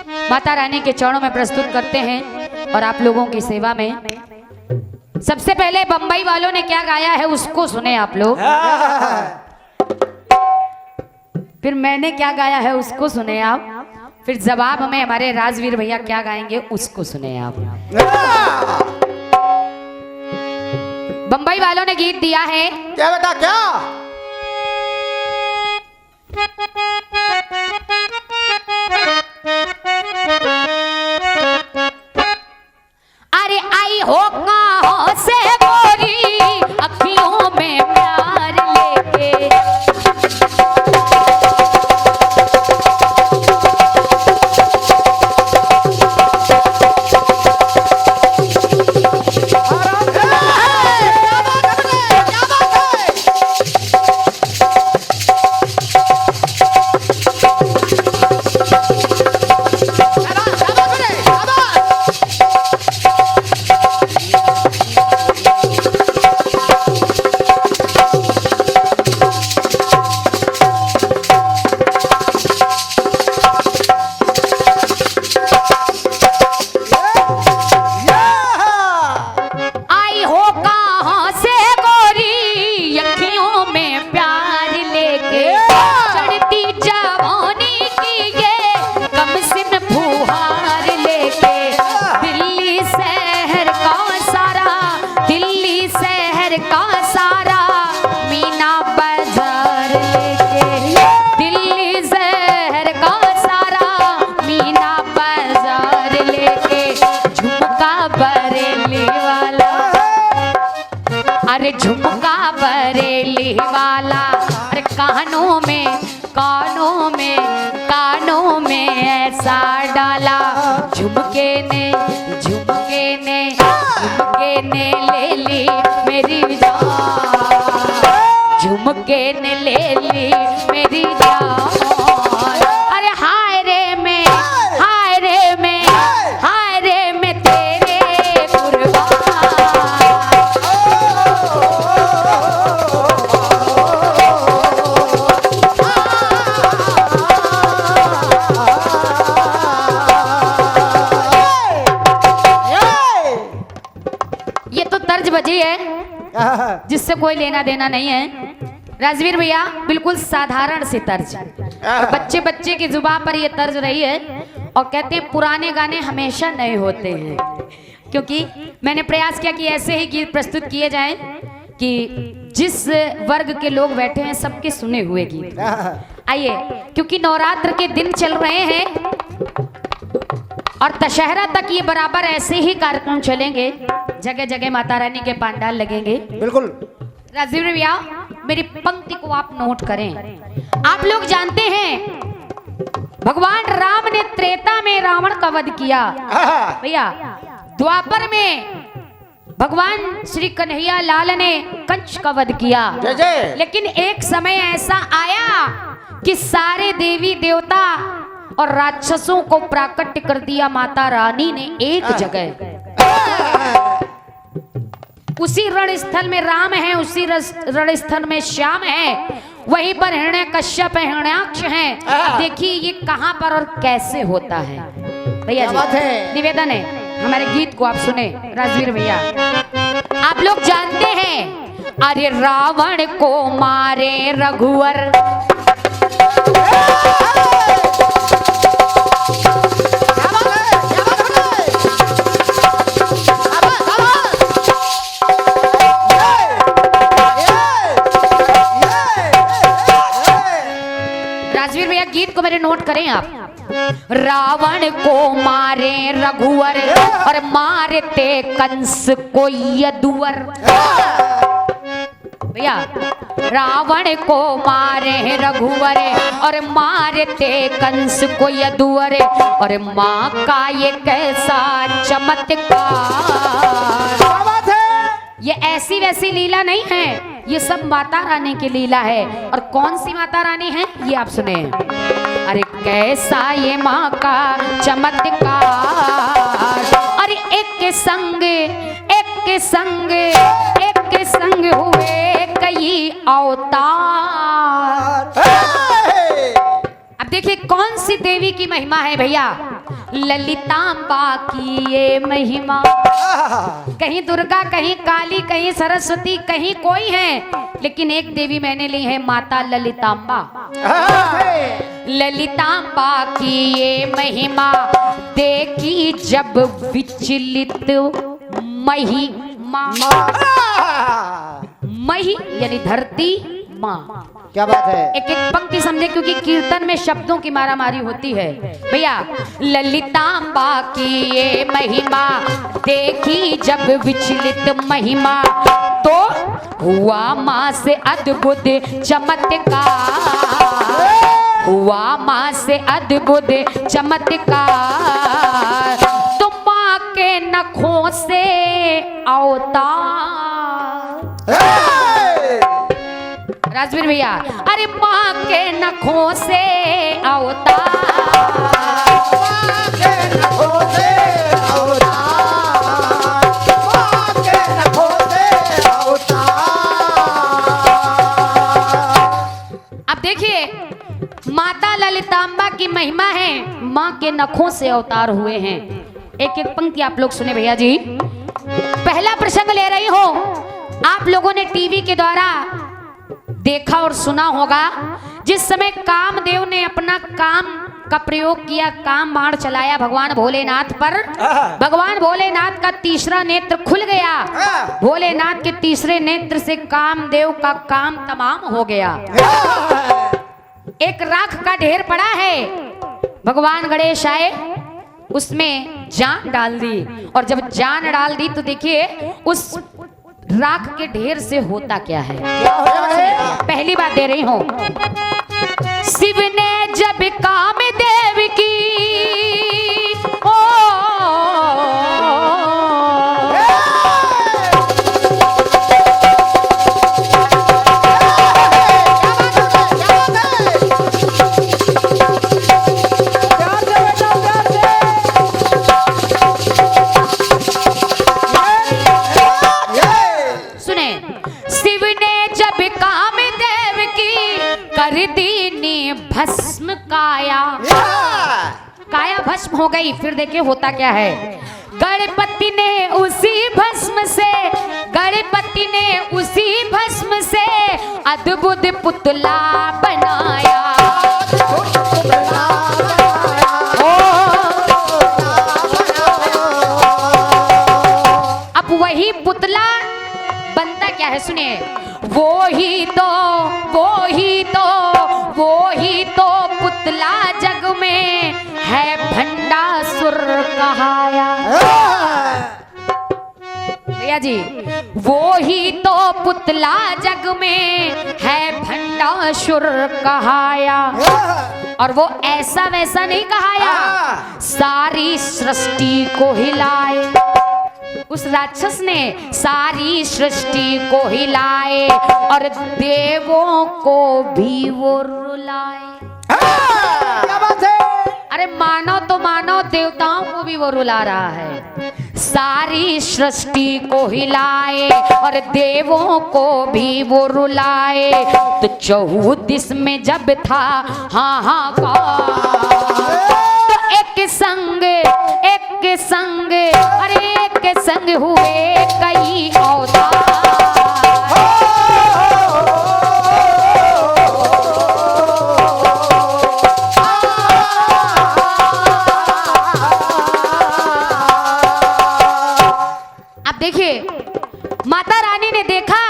माता रानी के चरणों में प्रस्तुत करते हैं और आप लोगों की सेवा में। सबसे पहले बंबई वालों ने क्या गाया है उसको सुने आप लोग, फिर मैंने क्या गाया है उसको सुने आप, फिर जवाब हमें हमारे राजवीर भैया क्या गाएंगे उसको सुने आप। बंबई वालों ने गीत दिया है, क्या बेटा क्या? अरे आई हो कहाँ से गोरी अखियों में प्यार लेके, अरे झुमका बरेली वाला, अरे कानों में ऐसा डाला, झुमके ने ले ली मेरी जान, झुमके ने ले ली मेरी जान। अरे हाय रे मैं तेरे कुर्बान। ये तो तर्ज बजी है जिससे कोई लेना देना नहीं है राजवीर भैया, बिल्कुल साधारण सी तर्ज, बच्चे बच्चे की जुबान पर ये तर्ज रही है। और कहते हैं पुराने गाने हमेशा नए होते हैं, क्योंकि मैंने प्रयास किया कि ऐसे ही गीत प्रस्तुत किए जाएं कि जिस वर्ग के लोग बैठे हैं सबके सुने हुए गीत। आइए, क्योंकि नवरात्र के दिन चल रहे हैं और दशहरा तक ये बराबर ऐसे ही कार्यक्रम चलेंगे, जगह जगह माता रानी के पंडाल लगेंगे। बिल्कुल राजीव भैया, मेरी पंक्ति को आप नोट करें। आप लोग जानते हैं भगवान राम ने त्रेता में रावण का वध किया भैया, द्वापर में भगवान श्री कन्हैया लाल ने कंस का वध किया। लेकिन एक समय ऐसा आया कि सारे देवी देवता और राक्षसों को प्राकट्य कर दिया माता रानी ने एक जगह। उसी रणस्थल में राम है, उसी रणस्थल में श्याम है, वहीं पर हिरण्यकश्यप हिरण्याक्ष हैं। देखिए ये कहां पर और कैसे होता है भैया जी। निवेदन है हमारे गीत को आप सुने राजवीर भैया। आप लोग जानते हैं, अरे रावण को मारे रघुवर, राजवीर भैया गीत को मेरे नोट करें आप। रावण को मारे रघुवर और मारते कंस को यदुवर। भैया रावण को मारे रघुवर और मारते कंस को यदुवर, और माँ का ये कैसा चमत्कार। ये ऐसी वैसी लीला नहीं है, ये सब माता रानी की लीला है। और कौन सी माता रानी है ये आप सुने। अरे कैसा ये माँ का चमत्कार, अरे एक के संग हुए कई अवतार। अब देखिए कौन सी देवी की महिमा है भैया। ललितांबा की ये महिमा। कहीं दुर्गा, कहीं काली, कहीं सरस्वती, कहीं कोई है, लेकिन एक देवी मैंने ली है, माता ललितांबा। ललितांबा की ये महिमा देखी जब विचलित महिमा। मही यानी धरती माँ। क्या बात है। एक एक पंक्ति समझे, क्योंकि कीर्तन में शब्दों की मारामारी होती है भैया। ललितांबा की ये महिमा देखी जब विचलित महिमा, तो हुआ माँ से अद्भुत चमत्कार, हुआ माँ से अद्भुत चमत्कार। तो माँ के नखों से अवतार। राजवीर भैया, अरे माँ के नखों से अवतार, माँ के नखों से अवतार, माँ के नखों से अवतार। अब देखिए, माता ललितांबा की महिमा है, माँ के नखों से अवतार हुए हैं। एक एक पंक्ति आप लोग सुने भैया जी। पहला प्रसंग ले रही हूं, आप लोगों ने टीवी के द्वारा देखा और सुना होगा, जिस समय कामदेव ने अपना काम का प्रयोग किया, काम बाण चलाया भगवान भोलेनाथ पर। भगवान भोलेनाथ का तीसरा नेत्र खुल गया। भोलेनाथ के तीसरे नेत्र से कामदेव का काम तमाम हो गया। एक राख का ढेर पड़ा है, भगवान गणेश आए, उसमें जान डाल दी, और जब जान डाल दी तो देखिए उस राख के ढेर से होता क्या है। पहली बात दे रही हूं, शिव ने जब कामदेव की ओ भस्म काया, काया भस्म हो गई। फिर देखिए होता क्या है, गणपति ने उसी भस्म से, गणपति ने उसी भस्म से अद्भुत पुतला बनाया। अब वही पुतला बनता क्या है, सुनिए। वो ही तो पुतला जग में है भंडासुर कहाया। भैया जी, वो ही तो पुतला जग में है भंडासुर कहाया। और वो ऐसा वैसा नहीं कहाया, सारी सृष्टि को हिलाए। उस राक्षस ने सारी सृष्टि को हिलाए और देवों को भी वो रुलाए। क्या बात है। अरे मानव तो मानव, देवताओं को भी वो रुला रहा है। सारी सृष्टि को हिलाए और देवों को भी वो रुलाए। तो 34 में जब था हाहाकार, एक संग अरे एक संग हुए कई अवतार। अब देखिए, माता रानी ने देखा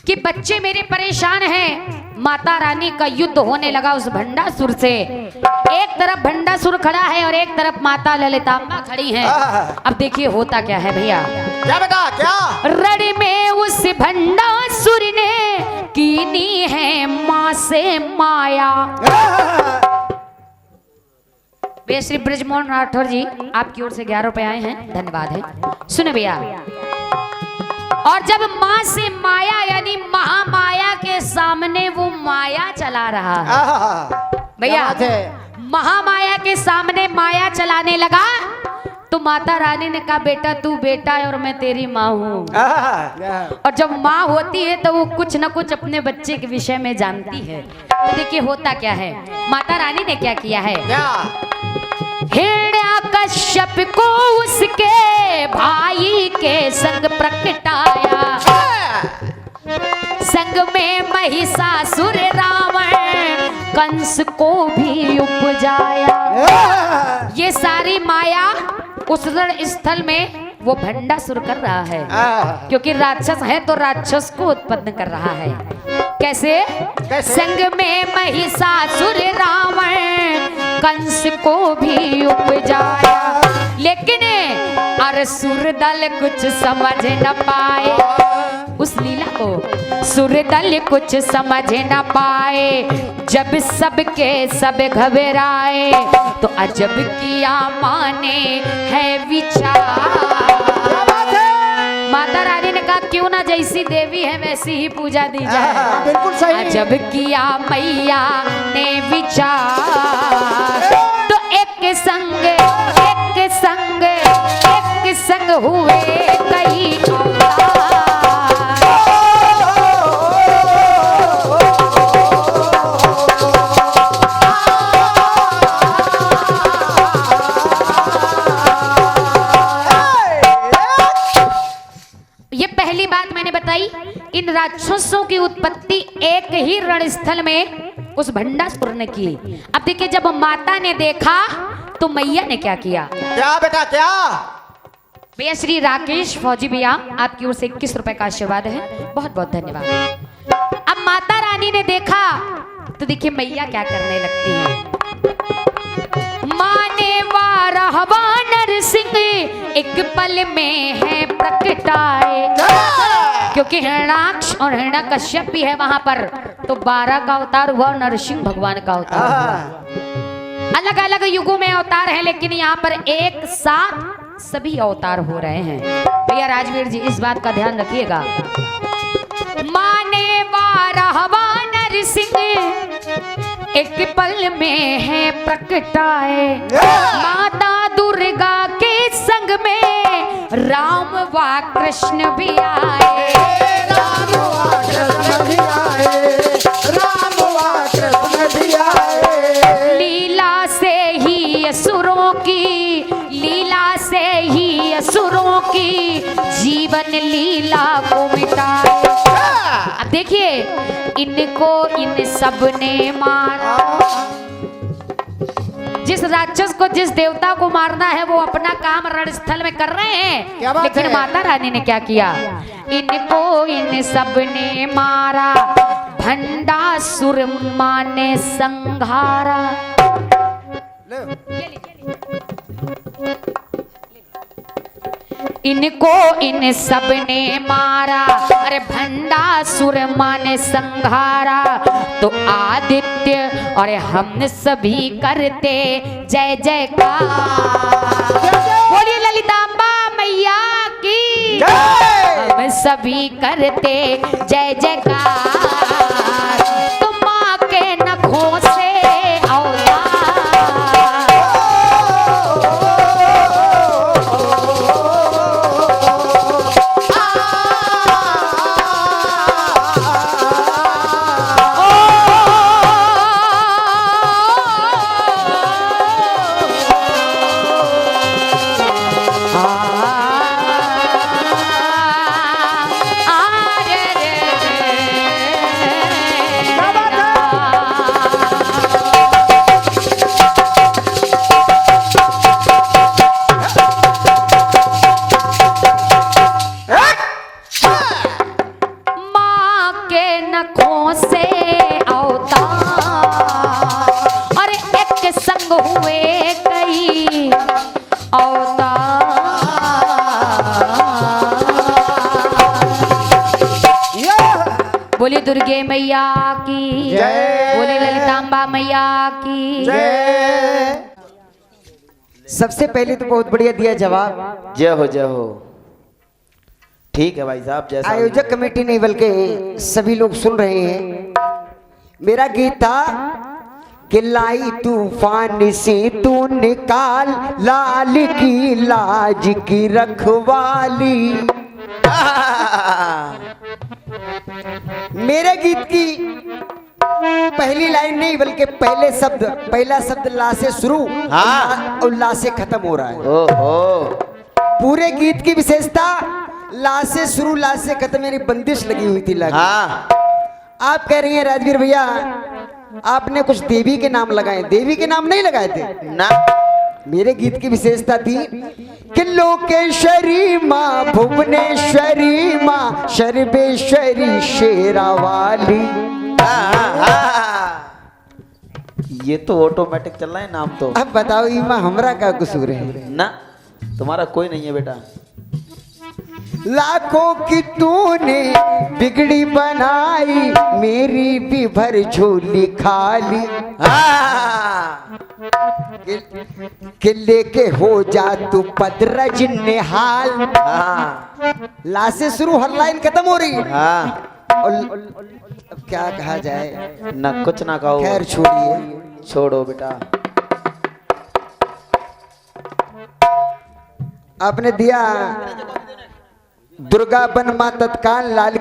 कि बच्चे मेरे परेशान हैं। माता रानी का युद्ध होने लगा उस भंडासुर से। एक तरफ भंडासुर खड़ा है और एक तरफ माता ललितांबा खड़ी है। अब देखिए होता क्या है भैया। क्या बेटा क्या? रण में उस भंडासुर ने कीनी है माँ से माया। भैया श्री ब्रजमोहन राठौर जी, आपकी ओर से 11 रुपए आए हैं, धन्यवाद है। सुने भैया, और जब माँ से माया यानी महामाया के सामने वो माया चला रहा है भैया, महामाया के सामने माया चलाने लगा, तो माता रानी ने कहा बेटा तू बेटा है और मैं तेरी माँ हूँ। और जब माँ होती है तो वो कुछ न कुछ अपने बच्चे के विषय में जानती है। तो देखिए होता क्या है, माता रानी ने क्या किया है। हिरण्यकश्यप को उसके भाई के संग प्रकटाया, संग में महिषासुर रावण कंस को भी उपजाया। ये सारी माया उस रण स्थल में वो भंडासुर कर रहा है, क्योंकि राक्षस है तो राक्षस को उत्पन्न कर रहा है। कैसे? संग में महिषासुर रावण कंस को भी उपजाया, लेकिन असुर दल कुछ समझ न पाए। उस लीला को सुर दल कुछ समझ न पाए, जब सबके सब घबराए तो अजब किया माने है विचार। माता रानी ने कहा क्यों ना जैसी देवी है वैसी ही पूजा दी जाए। बिल्कुल सही। अजब किया मैया ने विचार, तो एक संग हुए कई अवतार। ये पहली बात मैंने बताई, इन राक्षसों की उत्पत्ति एक ही रणस्थल में उस भंडासुर ने की। अब देखिए, जब माता ने देखा तो मैया ने क्या किया। क्या बेटा क्या? भैया श्री राकेश फौजी भैया, आपकी ओर से 21 रुपए का आशीर्वाद है, बहुत बहुत धन्यवाद। अब माता रानी ने देखा तो देखिए मैया क्या करने लगती है। माने वारहवा नरसिंह एक पल में है प्रकटाए, क्योंकि हिरणाक्ष और हिरण्यकश्यप भी है वहां पर, तो 12 का अवतार हुआ, नरसिंह भगवान का अवतार हुआ। अलग अलग युगों में अवतार है, लेकिन यहाँ पर एक साथ सभी अवतार हो रहे हैं। भैया राजवीर जी इस बात का ध्यान रखिएगा। माने वारहवा नरसिंह एक पल में है प्रकटाए, माता दुर्गा के संग में राम व कृष्ण भी आए। राम व कृष्ण भी आए, राम व कृष्ण भी आए। लीला से ही असुरों की, लीला से ही असुरों की जीवन लीला को मिटाए। अब देखिए, इनको इन सब ने मारा। जिस राक्षस को, जिस देवता को मारना है वो अपना काम रणस्थल में कर रहे हैं, लेकिन माता रानी ने क्या किया, इनको इन सब ने मारा, भंडासुर माने संघारा। इनको इन सब ने मारा, अरे भंडासुर माने संघारा, तो आदित्य और हम सभी करते जय जयकार। बोलिए ललितांबा मैया की, हम सभी करते जय जयकार। तो माँ के नखों से अवतार, बोले दुर्गे मैया की जय। बोले ललितांबा मैया की जय। सबसे पहले तो बहुत बढ़िया दिया जवाब। जय हो जय हो। ठीक है भाई साहब, जैसा आयोजक कमेटी नहीं बल्कि सभी लोग सुन रहे हैं। मेरा गीत था कि लाई तूफान से तू निकाल लाल की लाज की रखवाली। मेरे गीत की पहली लाइन नहीं बल्कि पहला शब्द ला से शुरू हाँ। और ला से खत्म हो रहा है। ओहो, पूरे गीत की विशेषता ला से शुरू ला से खत्म, मेरी बंदिश लगी हुई थी लगी। हाँ आप कह रही हैं राजवीर भैया आपने कुछ देवी के नाम लगाए, देवी के नाम नहीं लगाए थे ना। मेरे गीत की विशेषता थी कि लोकेश्वरी माँ भुवनेश्वरी माँ सर्वेश्वरी शेरावाली। ये तो ऑटोमेटिक चल रहा है नाम तो। अब बताओ ई माँ हमरा का कसूर है? ना तुम्हारा कोई नहीं है बेटा। लाखों की तूने बिगड़ी बनाई मेरी भी भर झोली खाली। कि लेके हो जा तू पदरज निहाल। ला से शुरू हर लाइन खत्म हो रही है। और अब क्या कहा जाए, ना कुछ ना कहो, खैर छोड़िए, छोड़ो बेटा। आपने दिया दुर्गा बन मां तत्काल लाल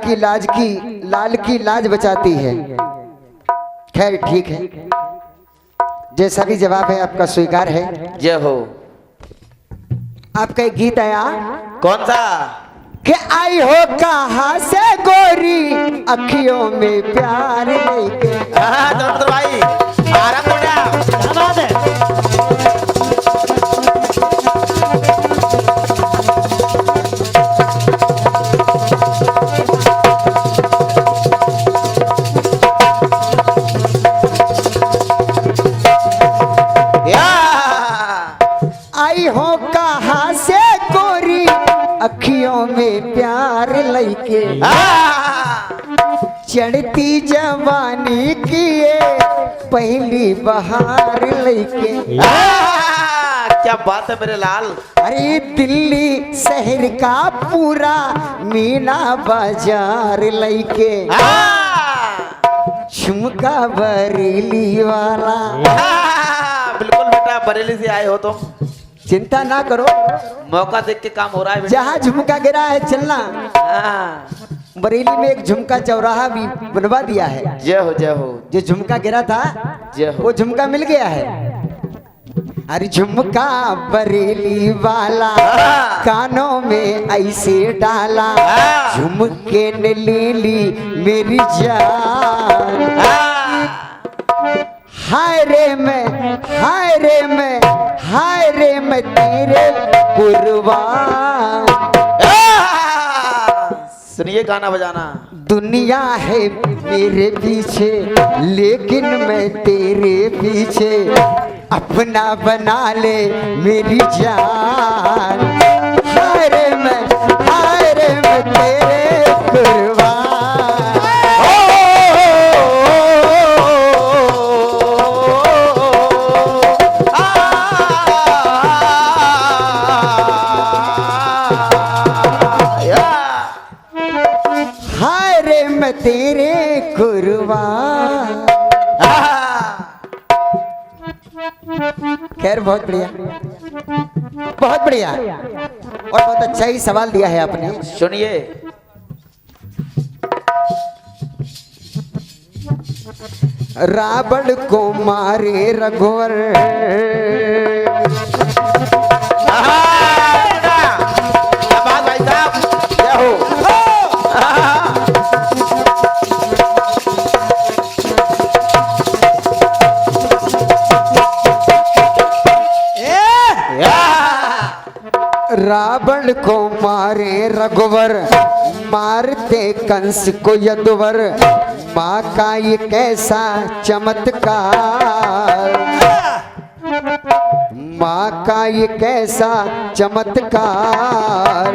की लाज बचाती है। खैर ठीक है, जैसा भी जवाब है आपका स्वीकार है। जय हो। आपका एक गीत आया, कौन सा? कि आई हो कहाँ से गोरी अखियों में प्यार लेके। डॉक्टर भाई आराम हो गया। क्या बात है? आई हो कहाँ से गोरी अखियों में प्यार लैके। चढ़ती जवानी किए पहली बहार लैके। क्या बात है मेरे लाल। अरे दिल्ली शहर का पूरा मीना बाजार लैके। झुमका बरेली वाला। बिल्कुल बेटा, बरेली से आए हो तुम, चिंता ना करो, मौका देख के काम हो रहा है बेटा। जहाँ झुमका गिरा है चलना। बरेली में एक झुमका चौराहा भी बनवा दिया है। जय हो जय हो। जो झुमका गिरा था जय हो। वो झुमका मिल गया है। अरे झुमका बरेली वाला कानों में ऐसे डाला, झुमके ने ले ली मेरी जान। हाय रे मैं, हाय रे मैं, हाय रे मैं तेरे कुर्बान। सुनिए गाना बजाना। दुनिया है मेरे पीछे लेकिन मैं तेरे पीछे, अपना बना ले मेरी जान। हाय रे मैं तेरे कुर्बान। हाय रे मैं तेरे कुर्बान। खैर बहुत बढ़िया, बहुत बढ़िया और बहुत अच्छा ही सवाल दिया है आपने। सुनिए। रावण को मारे रघुवर। भाई साहब क्या हो। रावण को मारे रघुवर, मारते कंस को यदुवर। माँ का ये कैसा चमत्कार, माँ का ये कैसा चमत्कार।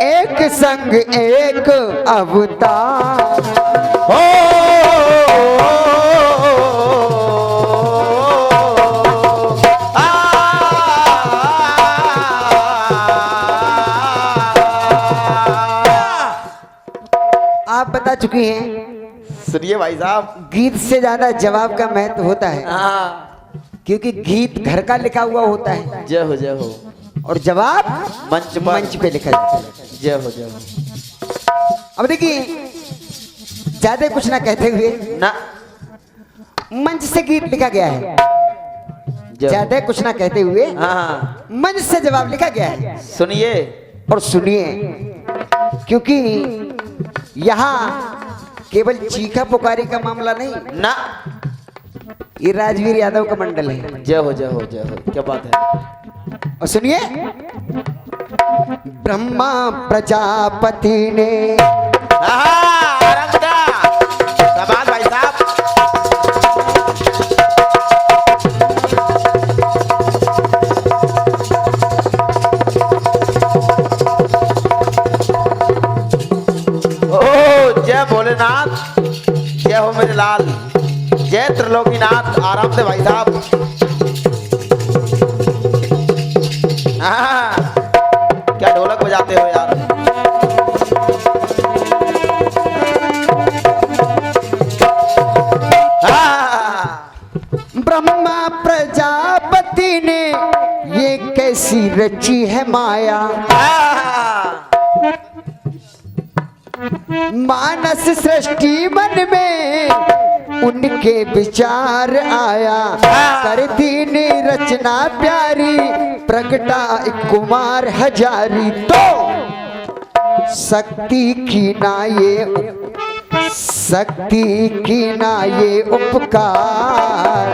एक संग एक अवतार हो। आप बता चुकी हैं। सुनिए भाई साहब, गीत से ज्यादा जवाब का महत्व होता है, क्योंकि गीत घर का लिखा हुआ होता है। जय हो जय हो। और जवाब मंच पे लिखा जाता है। जय हो जय हो। अब देखिए ज्यादा कुछ ना कहते हुए ना मंच से गीत लिखा गया है। ज्यादा कुछ ना कहते हुए हाँ मंच से जवाब लिखा गया है। सुनिए और सुनिए, क्योंकि यहाँ केवल चीखा पुकारी का मामला नहीं, ना। ये राजवीर यादव का मंडल है। जय हो जय हो जय हो, क्या बात है। और सुनिए, ब्रह्मा प्रजापति ने शाबाश भाई साहब। ओ जय भोलेनाथ, जय हो मेरे लाल, जय त्रिलोकीनाथ। आराम से भाई साहब। हाँ, क्या ढोलक बजाते हो यार। ब्रह्मा प्रजापति ने ये कैसी रची है माया, मानस सृष्टि मन में उनके विचार आया, कर दीनी रचना प्यारी, प्रगटा एक कुमार हजारी। तो शक्ति की ना ये उपकार,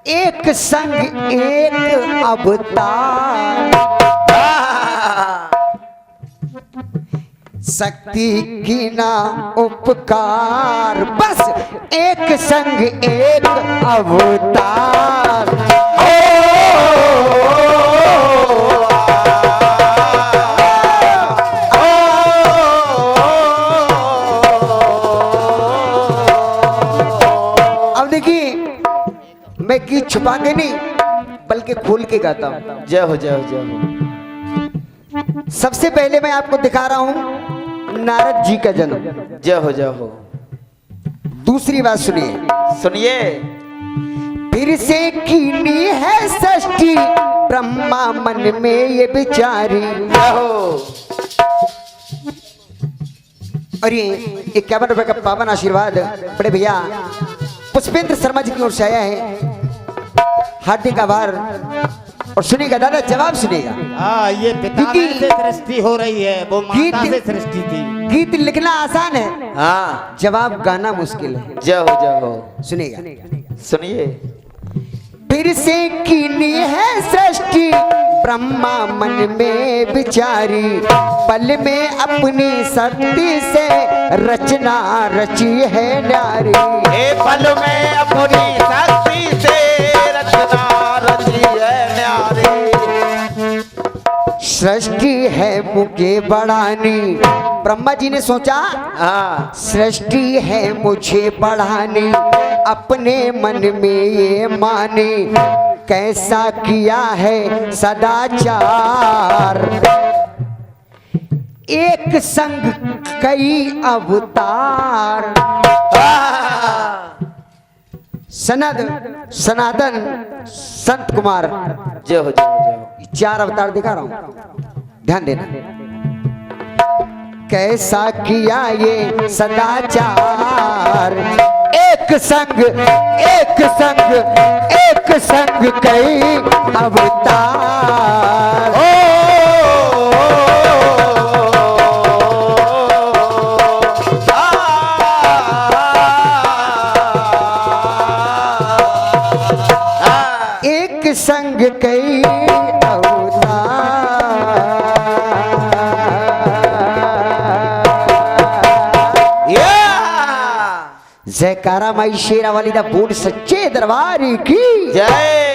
एक संग एक अवतार। शक्ति की ना उपकार, बस एक संग एक अवतार। अब देखिए, मैं गीत छुपा के नहीं बल्कि खोल के गाता हूं। जय हो जय हो जय हो। सबसे पहले मैं आपको दिखा रहा हूं नारद जी का जन्म। जय हो जय हो। दूसरी बात सुनिए, सुनिए, फिर से कीनी है सृष्टि, ब्रह्मा मन में ये विचारी। जय हो। और ये 51 रुपए का पावन आशीर्वाद बड़े भैया पुष्पेंद्र शर्मा जी की ओर से आया है, हार्दिक आभार। और सुनिएगा दादा, जवाब सुनिएगा। हाँ, ये पिता से सृष्टि हो रही है, वो माता से सृष्टि थी। गीत लिखना आसान है, हाँ, जवाब गाना मुश्किल है। जय हो जय हो। सुनिएगा, सुनिए, फिर से कीनी है सृष्टि, ब्रह्मा मन में विचारी, पल में अपनी शक्ति से रचना रची है नारी। हे पल में अपनी शक्ति से रचना रची है न्यारी। सृष्टि है मुझे बढ़ानी, ब्रह्मा जी ने सोचा हाँ, सृष्टि है मुझे बढ़ानी, अपने मन में ये माने, कैसा किया है सदाचार, एक संग कई अवतार। सनातन संत कुमार, जय हो जय हो जय हो। 4 अवतार दिखा रहा हूं, ध्यान देना। कैसा किया ये सदाचार, एक संग कई अवतार। एक संग कई जयकारा माई शेरा वाली दा बोल सच्चे दरबार की जय।